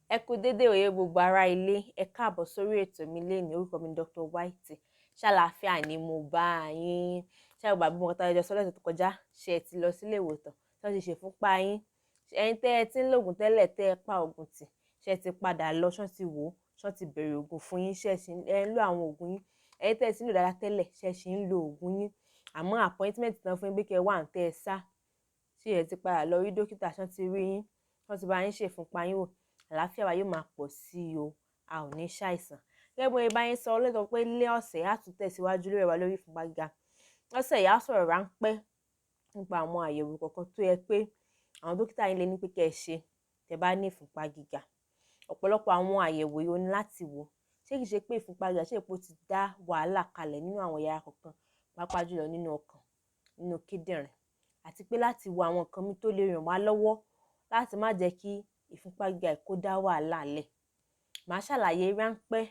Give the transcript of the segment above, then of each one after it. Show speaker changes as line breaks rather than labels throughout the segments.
Ẹ kú dédé òye gbogbo ará ilé, ẹ káàbọ̀ sórí ètò mi lénìí. Orúkọ mi Dr. White. Ṣàlàáfíà ni mo bá yín. Ṣé gbogbo àbí mo kọ́ta ẹjọ́ sọ́lẹ̀ tó kọjá, ṣé ẹ ti lọ sílé ìwòsàn, ṣé ti ṣe fúnpá yín? Ẹ̀yin tẹ́ ẹ ti ń lògùn tẹ́lẹ̀ tẹ́ ẹ pa ògùn tì, ṣé ẹ ti padà lọ, ṣé ti wò ó, ṣé ti bẹ̀rẹ̀ ògùn fún yín, ṣé ẹ ń lo àwọn ògùn yín? Ẹ̀yin tẹ́ ẹ ti ń lò dáadáa tẹ́lẹ̀, ṣé ṣì ń lo ògùn yín? Àmọ́ appointment tán fún yín pé kẹ́ wá ń tẹ́ ẹ sá, ṣé ẹ ti padà lọ rí dókítà, ṣé ti rí yín, ṣé ti bá yín ṣe fúnpá yín wò? Àlàáfíà wa yóò máa pọ̀ sí i o, a ò ní ṣàìsàn. Gẹ́gẹ́ bí mo bá yín sọ lẹ́tọ̀ pé lé ọ̀sẹ̀ á tún tẹ̀síwájú lórí ẹ̀wà lórí ìfúnpá gíga. Ọ̀sẹ̀ yìí á sọ̀rọ̀ ráńpẹ́ nípa àwọn àyẹ̀wò kọ̀ọ̀kan tó yẹ pé àwọn dókítà yín lè ní pé kẹ́ ẹ ṣe tẹ́ bá ní ìfúnpá gíga. Ọ̀pọ̀lọpọ̀ àwọn àyẹ̀wò yìí ó ní láti wò. Ṣé kìí ṣe pé ìfúnpá gíga ṣé èpo ti dá wàhálà kalẹ̀ nínú àwọn ẹ̀yà kọ̀ọ̀kan, pàápàá jùlọ nínú ọkàn, nínú kíndìnrín, àti pé láti wo àwọn nǹkan mi tó lè ràn wá lọ́wọ́ láti má jẹ́ kí ìfúnpá gíga kó dá wàhálà lẹ̀. Màá ṣàlàyé ráńpẹ́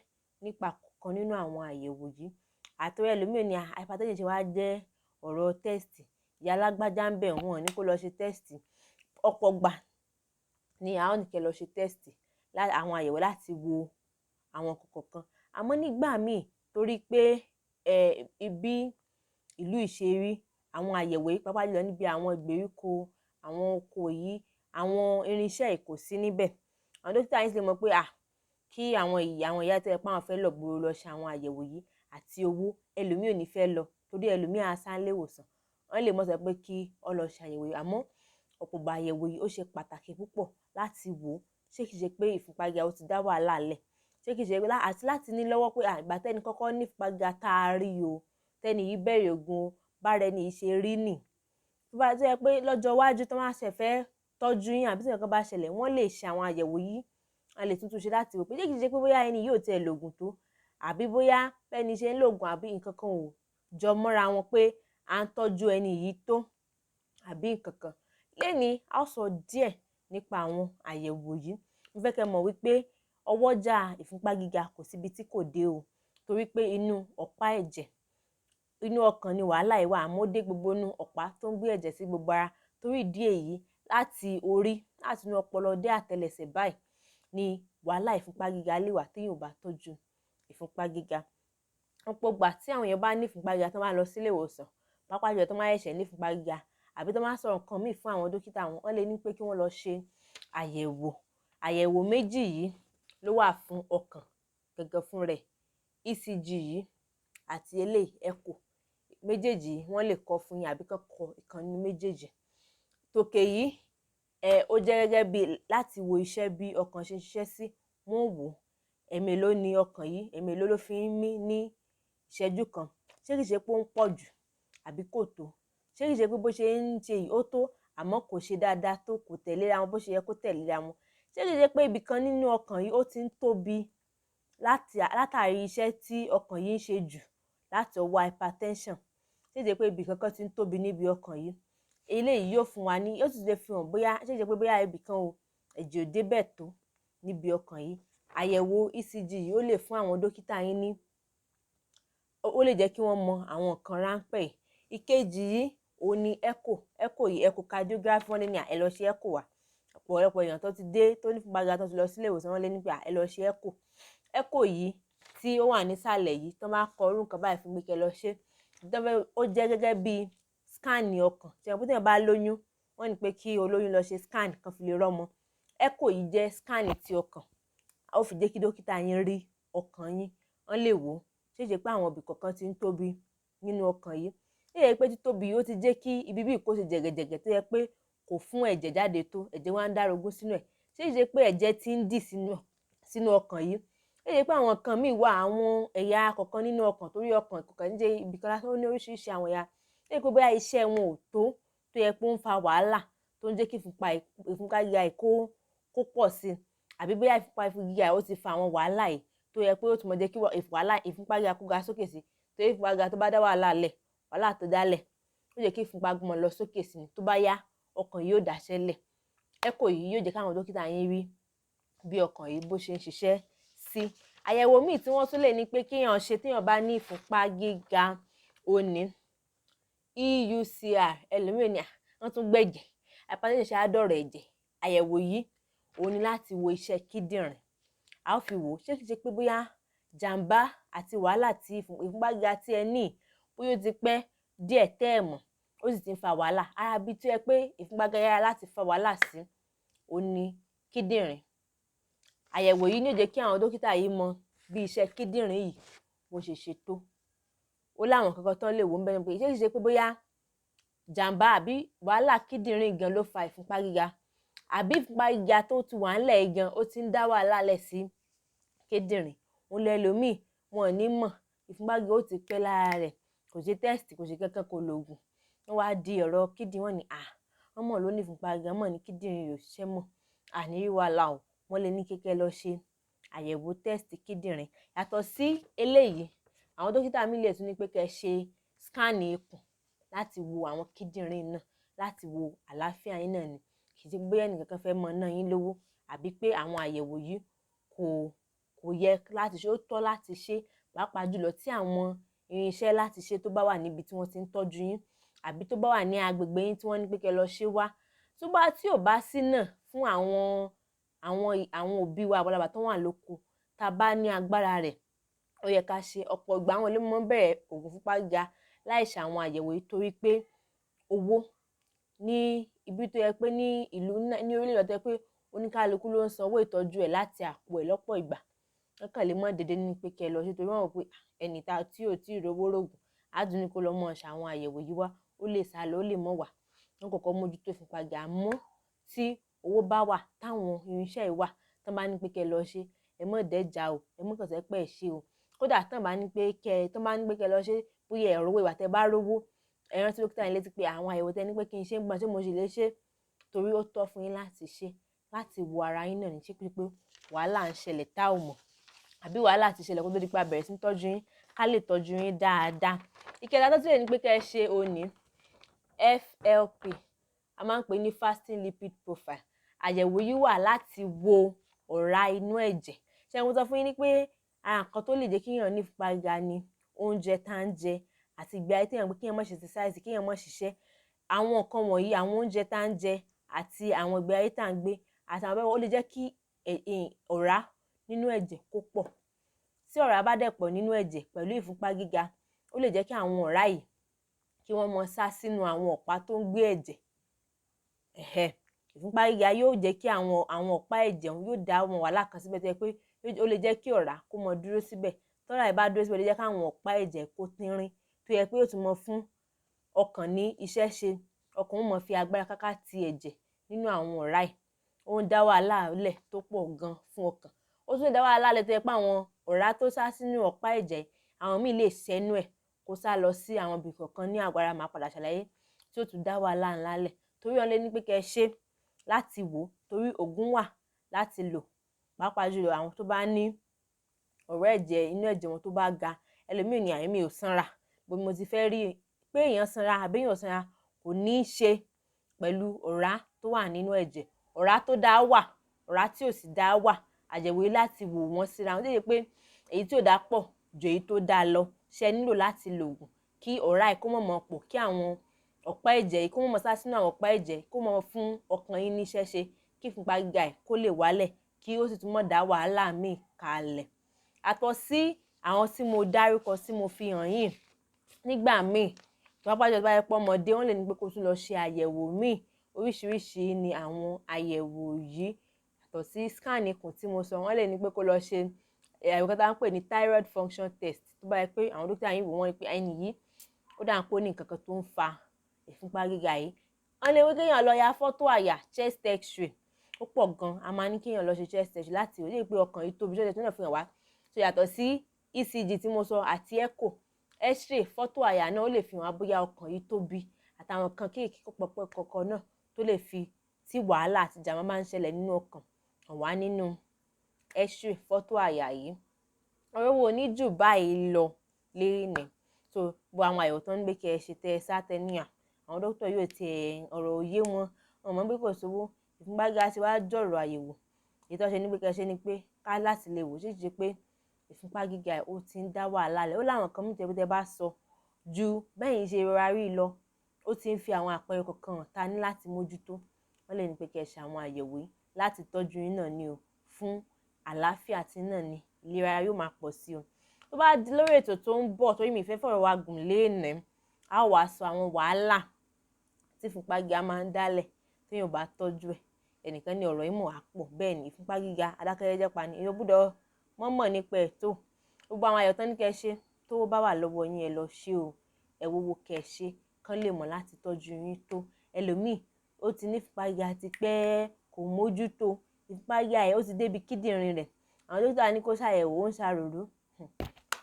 nípa kọ̀ọ̀kan nínú àwọn àyẹ̀wò yìí. Àtọ̀rẹ́ ẹlòmíì ní hypertension ṣe wá jẹ́ ọ̀rọ̀ tẹ́sítì. Ìyá alágbájá ń bẹ̀ wọ́n ní kó lọ ṣe tẹ́sítì. Ọ̀pọ̀ gbà ni àwọn nìkẹ́ lọ ṣe tẹ́sítì, àwọn àyẹ̀wò láti wo àwọn kọ̀ọ̀kan. Àmọ́ nígbà míì torí pé ibi ìlú ìṣerí, àwọn àyẹ̀wò yìí pàápàá jùlọ níbi àwọn ìgbèríko, àwọn oko yìí, àwọn irinṣẹ́ kò sí níbẹ̀. Àwọn dókítà yín sì lè mọ̀ pé kí àwọn ìyá tẹ́ ẹ pé àwọn fẹ́ lọ gbòòrò lọ ṣe àwọn àyẹ̀wò yìí àti owó, ẹlòmíì ò ní fẹ́ lọ torí ẹlòmíì á sá nílé ìwòsàn. Wọ́n lè mọ̀ sọ pé kí ọ lọ ṣe àyẹ̀wò yìí, àmọ́ ọ̀pọ̀ gbà àyẹ̀wò yìí ó ṣe pàtàkì púpọ̀ láti wò ó. Ṣé kìí ṣe pé ìfúnpá gíga ó ti dá wàhálà lẹ̀? Ṣé kìí ṣe pé àti láti ní lọ́wọ́ pé ìgbà tẹ́ni kọ́kọ́ ní ìfúnpá gíga tá a rí o, tẹ́ni yìí bẹ̀rẹ̀ ògùn bára ẹni yìí ṣe rí nì. Tó bá jẹ́ pé lọ́jọ́ iwájú tó máa ṣẹ̀ fẹ́ tọ́jú yín àbí tí nǹkan bá ṣẹlẹ̀, wọ́n lè ṣe àwọn àyẹ̀wò yìí, a lè tuntun ṣe láti wò pé ṣé kìí ṣe pé bóyá ẹni yóò tiẹ̀ lògùn tó, àbí bóyá bẹ́ni ṣe ń lògùn àbí nǹkan kan ò jọ mọ́ra wọn pé à ń tọ́jú ẹni yìí tó àbí nǹkan kan. Lénìí a ó sọ díẹ̀ nípa àwọn àyẹ̀wò yìí. Mo fẹ́ kẹ́ mọ̀ wípé ọwọ́jà ìfúnpá gíga kò síbi tí kò dé o, torí pé inú ọ̀pá ẹ̀jẹ̀, inú ọkàn ni wàhálà yìí wà, àmọ́ ó dé gbogbo inú ọ̀pá tó ń gbé ẹ̀jẹ̀ sí gbogbo ara. Torí ìdí èyí, láti orí, láti inú ọpọlọ dé àtẹlẹsẹ̀ báyìí ni wàhálà ìfúnpá gíga lè wà téèyàn ò bá tọ́jú ìfúnpá gíga. Ọ̀pọ̀ ìgbà tí àwọn èèyàn bá ní ìfúnpá gíga tó máa lọ sílé ìwòsàn, pàápàá jùlọ tó máa ṣẹ̀ṣẹ̀ ní ìfúnpá gíga, àbí tó máa sọ̀rọ̀ nǹkan míì fún àwọn dókítà wọn, wọ́n lè ní pé kí wọ́n lọ ṣe àyẹ̀wò. Àyẹ̀wò méjì yìí ló wà fún ọkàn gẹ́gẹ́ fún rẹ̀, ECG yìí àti eléyìí echo. Méjèèjì wọ́n lè kọ fún yín àbí kọ́ ìkan nínú méjèèjì. Tòkè yìí ó jẹ́ gẹ́gẹ́ bí láti wo iṣẹ́ bí ọkàn ṣe ń ṣiṣẹ́ sí. Wọ́n wò ẹ̀mélòó ni ọkàn yìí, ẹ̀mélòó ló fi ń mí ní ìṣẹ́jú kan. Ṣé kìí ṣe pé ó ń pọ̀ jù àbí kò tó? Ṣé kìí ṣe pé bó ṣe ń ṣe yìí ó tó àmọ́ kò ṣe dáadáa tó, kò tẹ̀léra wọn bó ṣe yẹ kó tẹ̀léra wọn? Ṣé kìí ṣe pé ibì kan nínú ọkàn yìí ó ti ń tóbi látàrí iṣẹ́ tí ọkàn yìí ń ṣe jù láti ọwọ́ hypertension? Ṣé kìí ṣe pé ibì kankan ti ń tóbi níbi ọkàn yìí? Eléyìí yóò fún wa ní, yóò tún lè fi hàn bóyá ṣé kìí ṣe pé bóyá ibì kan o ẹ̀jẹ̀ ò débẹ̀ tó níbi ọkàn yìí. Àyẹ̀wò ECG yìí ó lè fún àwọn dókítà yín ní, ó lè jẹ́ kí wọ́n mọ àwọn nǹkan ráńpẹ́ yìí. Ìkejì yìí òun ni echo. Echo yìí echocardiography, wọ́n lè ní ẹ lọ ṣe echo wá. Ọ̀pọ̀lọpọ̀ èèyàn tó ti dé tó ní ìfúnpá gíga tó ti lọ sílé ìwòsàn, wọ́n lè ní pé ẹ lọ ṣe echo. Echo yìí tí ó wà nísàlẹ̀ yìí tó máa kọ orú nǹkan báyìí fún mi kẹ́ lọ ṣe. Ó jẹ́ gẹ́gẹ́ bí scan ọkàn. Ṣé ẹ pé tí èèyàn bá lóyún, wọ́n ní pé kí olóyún lọ ṣe scan kan fi lè rọ́mọ. Echo yìí jẹ́ scan ti ọkàn. Ó fi jẹ́ kí dókítà yín rí ọkàn yín, wọ́n lè wò ó. Ṣé ṣe pé àwọn ibì kọ̀ọ̀kan ti ń tóbi nínú ọkàn yìí? Ṣé ṣe pé títóbi ó ti jẹ́ kí ibi bí kò ṣe jẹ̀gẹ̀jẹ̀gẹ̀ tó yẹ pé kò fún ẹ̀jẹ̀ jáde tó, ẹ̀jẹ̀ wá ń dárogún sínú ẹ̀? Ṣé ṣe pé ẹ̀jẹ̀ ti ń dì sínú ọkàn yìí? Ṣé ṣe pé àwọn nǹkan míì wà, àwọn ẹ̀yà kọ̀ọ̀kan nínú ọkàn, torí ọkàn kọ̀ọ̀kan ń jẹ́ ibì kan lásán, ó ní oríṣiríṣi àwọn ẹ̀yà. Ṣé ṣe pé bóyá iṣẹ́ wọn ò tó yẹ pé ó ń fa wàhálà tó ń jẹ́ kí ìfúnpá gíga kó pọ̀ sí i? Àbí bóyá ìfúnpá gíga ó ti fa àwọn wàhálà yìí tó yẹ pé ó tún mọ̀ jẹ́ kí ìfúnpá gíga kó ga sókè sí i? Torí ìfúnpá gíga tó bá dá wàhálà lẹ̀, wàhálà tó dálẹ̀ ó jẹ́ kí ìfúnpá gbọ́n lọ sókè sí i, tó bá yá ọkàn yìí ó dáṣẹ́ lẹ̀. Echo yìí yóò jẹ́ káwọn dókítà yín rí bí ọkàn yìí bó ṣe ń ṣiṣẹ́ sí. Àyẹ̀wò míì tí wọ́n tún lè ní pé kéèyàn ṣe téèyàn bá ní ìfúnpá gíga ó ní EUCR. Ẹlòmíì ní wọ́n tún gbẹ̀jẹ̀, hypertension ṣe á dọ̀rọ̀ ẹ̀jẹ̀. Àyẹ̀wò yìí òun ni láti wo iṣẹ́ kíndìnrín. A ó fi wò ó ṣé kìí ṣe pé bóyá jàǹbá àti wàhálà tí ìfúnpá gíga tí ẹ ní bóyá ó ti pẹ́ díẹ̀ tẹ́ ẹ̀ mọ̀, ó sì ti ń fa wàhálà. Ara bí tó yẹ pé ìfúnpá gíga yára láti fa wàhálà sí òun ni kíndìnrín. Àyẹ̀wò yìí ní ó jẹ́ kí àwọn dókítà yìí mọ bí iṣẹ́ kíndìnrín yìí bó ṣe ṣe tó. Ó láwọn kankan tán lè wò ń bẹ́ẹ̀ pé ṣé kìí ṣe pé bóyá jàǹbá àbí wàhálà kíndìnrín gan ló fa ìfúnpá gíga, àbí ìfúnpá gíga tó ti wà ńlẹ̀ gan ó ti ń dá wàhálà lẹ̀ sí kíndìnrín. Òun lẹlòmíì wọn ò ní mọ̀, ìfúnpá gíga ó ti pẹ́ lára rẹ̀, kò ṣe tẹ́sítì, kò ṣe kankan, kò lòògùn. Wọ́n wá di ọ̀rọ̀ kíndìnrín, wọ́n ní wọ́n mọ̀ ló ní ìfúnpá gíga, wọ́n mọ̀ ní kíndìnrín rẹ̀ ò ṣiṣẹ́ mọ́, àní rí wàhálà o. Wọ́n lè ní kékeré lọ ṣe àyẹ̀wò tẹ́sítì kíndìnrín. Yàtọ̀ sí eléyìí, àwọn dókítà mi lè tún ní pé kẹ́ ṣe skáànì ikùn láti wo àwọn kíndìnrín náà, láti wo àlàáfíà yín náà ni. Kì í ṣe bóyá ẹnìkankan fẹ́ mọ náà yín lówó, àbí pé àwọn àyẹ̀wò yìí kò yẹ láti ṣe, ó tọ́ láti ṣe, pàápàá jùlọ tí àwọn irinṣẹ́ láti ṣe tó bá wà níbi tí wọ́n ti ń tọ́jú yín, àbí tó bá wà ní agbègbè yín tí wọ́n ní pé kẹ́ lọ ṣe wá. Tí ò bá sí náà fún àwọn òbí wa àgbàlagbà tó wà lóko, tá a bá ní agbára rẹ̀, ó yẹ ká ṣe. Ọ̀pọ̀ ìgbà àwọn ilé mọ́ bẹ̀rẹ̀ òògùn fúnpá gíga láì ṣe àwọn àyẹ̀wò yìí torí pé owó ní ibi tó yẹ pé ní ìlú ní orílẹ̀-èdè tó yẹ pé oníkálukú ló ń sanwó ìtọ́jú ẹ̀ láti àpò ẹ̀ lọ́pọ̀ ìgbà. Wọ́n kàn lè mọ́ dédé ní pé kẹ́ lọ ṣe torí wọ́n rò pé ẹni tí ò tí ì rówó rògùn á dùn ní kó lọ mọ́ ṣe àwọn àyẹ̀wò yìí wá, ó lè sá lọ, ó lè mọ́ wà. Wọ́n kọ́kọ́ mójútó ìfúnpá gíga. Àmọ́ tí owó bá wà, táwọn irinṣẹ́ yìí wà, tán bá ní pé kẹ́ lọ ṣe, ẹ mọ́ dẹ́jà o, ẹ mọ́ kàn sẹ́ pé ẹ ṣe o. Kódà tán bá ní pé kẹ́ lọ ṣe bóyá ẹ rówó, ìwà tẹ́ bá rówó, ẹ rántí dókítà yín létí pé àwọn àyẹ̀wò tẹ́ ní pé kí n ṣe ń gbọ́n ṣé mo sì lè ṣe, torí ó tọ́ fún yín láti ṣe, láti wo ara yín náà ní ṣé pé wàhálà ń ṣẹlẹ̀ tá ò mọ̀, àbí wàhálà ti ṣẹlẹ̀ kó tó di pé a bẹ̀rẹ̀ sí ń tọ́jú yín, ká lè tọ́jú yín dáadáa. Ìkẹta tó tún lè ní pé kẹ́ ẹ ṣe òní FLP, a máa ń pè ní fasting lipid profile. Àyẹ̀wò yìí wà láti wo ọ̀rá inú ẹ̀jẹ̀. Ṣé mo sọ fún yín ní pé ara nǹkan tó lè jẹ́ kí èèyàn ní ìfúnpá gíga ni oúnjẹ tá ń jẹ àti ìgbé ayé téèyàn gbé, kéèyàn má ṣe exercise, kéèyàn má ṣiṣẹ́. Àwọn nǹkan wọ̀nyí, àwọn oúnjẹ tá ń jẹ àti àwọn ìgbé ayé tá ń gbé àti àwọn bẹ́ẹ̀, ó lè jẹ́ kí ọ̀rá nínú ẹ̀jẹ̀ kó pọ̀. Tí ọ̀rá bá dẹ̀ pọ̀ nínú ẹ̀jẹ̀ pẹ̀lú ìfúnpá gíga, ó lè jẹ́ kí àwọn ọ̀rá yìí kí wọ́n mọ sá sínú àwọn ọ̀pá tó ń gbé ẹ̀jẹ̀. Ìfúnpá gíga yóò jẹ́ kí àwọn ọ̀pá ẹ̀jẹ̀ yóò dá àwọn wàhálà kan síbẹ̀ tó yẹ pé ó lè jẹ́ kí ọ̀rá kó mọ dúró síbẹ̀. Tọ́rá yìí bá dúró síbẹ̀, ó lè jẹ́ káwọn ọ̀pá ẹ̀jẹ̀ kó tínrín, tó yẹ pé yóò tún mọ fún ọkàn ní iṣẹ́ ṣe. Ọkàn ó mọ fi agbára káká ti ẹ̀jẹ̀ nínú àwọn ọ̀rá yìí. Ó ń dá wàhálà lẹ̀ tó pọ̀ gan fún ọkàn. Ó tún lè dá wàhálà lẹ̀ tó yẹ pé àwọn ọ̀rá tó sá sínú ọ̀pá ẹ̀jẹ̀, àwọn míì lè sẹ́nu ẹ̀ kó sá lọ sí àwọn ibì kọ̀ọ̀kan ní àgọ́ ara, máa padà ṣàlàyé, tí ó tún dá wàhálà ńlá lẹ̀. Torí wọ́n lè ní pé kẹ́ ṣe láti wò, torí òògùn wà láti lò, pàápàá jùlọ àwọn tó bá ní ọ̀rá ẹ̀jẹ̀ inú ẹ̀jẹ̀ wọn tó bá ga. Ẹlòmíì ní àmì ò sanra, bó mo ti fẹ́ rí pé èèyàn sanra àbí èèyàn ò sanra kò ní í ṣe pẹ̀lú ọ̀rá tó wà nínú ẹ̀jẹ̀. Ọ̀rá tó dá wà, ọ̀rá tí ò sì dá wà. Àyẹ̀wò yìí láti wò wọ́n síra wọn, déjé pé èyí tí ò dá pọ̀ ju èyí tó dá lọ. Ṣé nílò láti lo òògùn kí ọ̀rá yìí kó mọ̀ pọ̀, kí àwọn ọ̀pá ẹ̀jẹ̀ yìí kó mọ̀ sá sínú àwọn ọ̀pá ẹ̀jẹ̀, kó mọ̀ fún ọkàn yín níṣẹ́ ṣe, kí ìfúnpá gíga yìí kó lè wálẹ̀, kí ó sì tún mọ̀ dá wàhálà míì kalẹ̀. Àtọ̀ sí àwọn tí mo dárúkọ tí mo fi hàn yín, nígbà míì pàápàá jùlọ tó bá jẹ́ pé ọmọdé, wọ́n lè ní pé kó tún lọ ṣe àyẹ̀wò míì. Oríṣiríṣi ni àwọn àyẹ̀wò yìí. Yàtọ̀ sí scan ikùn tí mo sọ, wọ́n lè ní pé kó lọ ṣe àyẹ̀wò kan tá ń pè ní thyroid function test. Tó bá yẹ pé àwọn dókítà yín wò wọ́n ní pé ẹni yìí ó dà ń pé ó ní nǹkan kan tó ń fa ìfúnpá gíga yìí. Wọ́n lè wí kéèyàn lọ ya fọ́tò àyà, chest x-ray. Ó pọ̀ gan, a máa ní kéèyàn lọ ṣe chest x-ray láti rí pé ọkàn yìí tóbi, ṣọ́ọ̀ṣẹ̀ tó náà fi hàn wá. So yàtọ̀ sí ECG tí mo sọ àti echo, x-ray, fọ́tò àyà náà ó lè fi hàn wá bóyá ọkàn yìí tóbi, àtàwọn kan kéèké pọ̀pọ̀ kọ̀ọ̀kan náà tó lè fi tí wàhálà àti ìjàmbá máa ń ṣẹlẹ̀ nínú ọkàn hàn wá nínú x-ray, fọ́tò àyà yìí. Ọ̀rọ̀ wo ní jù báyìí lọ lénìí. So gbogbo àwọn àyẹ̀wò tó ń gbé kẹ́ ẹ ṣe tẹ́ ẹ sá tẹ́níyà, àwọn dókítà yóò ti ọ̀rọ̀ òye wọn, wọn mọ̀ pé kò sówó. Ìfúnpá gíga ti wá jọ̀rọ̀ àyẹ̀wò. Èyí tó ṣe ní pé kẹ́ ẹ ṣe ni pé ká láti lè wò ṣíṣe pé ìfúnpá gíga ó ti ń dá wàhálà lẹ̀. Ó láwọn kan mìíràn tẹ́ bá sọ ju bẹ́yìn ṣe rọra rí lọ, ó ti ń fi àwọn àpẹẹrẹ kọ̀ọ̀kan hàn tá ní láti mójútó. Wọ́n lè ní pé kẹ́ ẹ ṣe àwọn àyẹ̀wò yìí láti tọ́jú yín náà ni o, fún àlàáfíà tí náà ni, ìlera yóò máa pọ̀ sí o. Tó bá di lórí ètò tó ń bọ̀, torí mi fẹ́ fọ̀rọ̀ wa gùn léèní, a ó wá sọ àwọn wàhálà tí ìfúnpá gíga máa ń dálẹ̀ téèyàn ò bá tọ́jú ẹ̀. Ẹnìkan ní ọ̀rọ̀ ìmọ̀ àpọ̀, bẹ́ẹ̀ ni ìfúnpá gíga adákẹ́jẹ́jẹ́ pani, èèyàn gbọ́dọ̀ mọ̀ọ́mọ̀ nípa ẹ̀ tó. Gbogbo àwọn àyẹ̀wò tán ní kẹ́ ṣe tó bá wà lọ́wọ́ yín ẹ lọ ṣe o, ẹ wo kẹ́ ṣe kán lè mọ̀ láti tọ́jú yín tó. Ẹlòmíì ó ti ní ìfúnpá gíga ti pẹ́, kò mójútó ìfúnpá gíga ẹ̀, ó ti débi kíndìnrín rẹ̀. Àwọn dókítà ní kó ṣàyẹ̀wò, ó ń ṣàròró.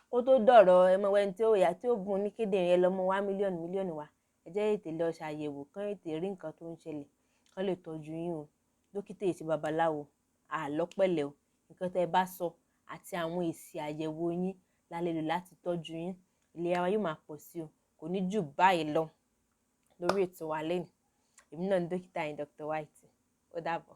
Kó tó dọ̀rọ̀ ẹ mọ̀ wẹ́ni tí ó yà tí ó bùn ní kíndìnrín ẹ lọ́mọ wá mílíọ̀nù wá, ẹ jẹ́ ètè lọ ṣàyẹ̀wò kán ètè rí nǹkan tó ń ṣẹlẹ̀ kán lè tọ́jú yín o. Dókítà èsì babaláwo àlọ́pẹ̀lẹ̀ o, nǹkan tẹ́ ẹ bá sọ àti àwọn èsì àyẹ̀wò yín la lè lò láti tọ́jú yín, ìlera wa yóò máa pọ̀ sí o. Kò ní jù báyìí lọ lórí ètò wa lẹ́nu. Èmi náà ni dókítà yín Dr. White. Ó dàbọ̀.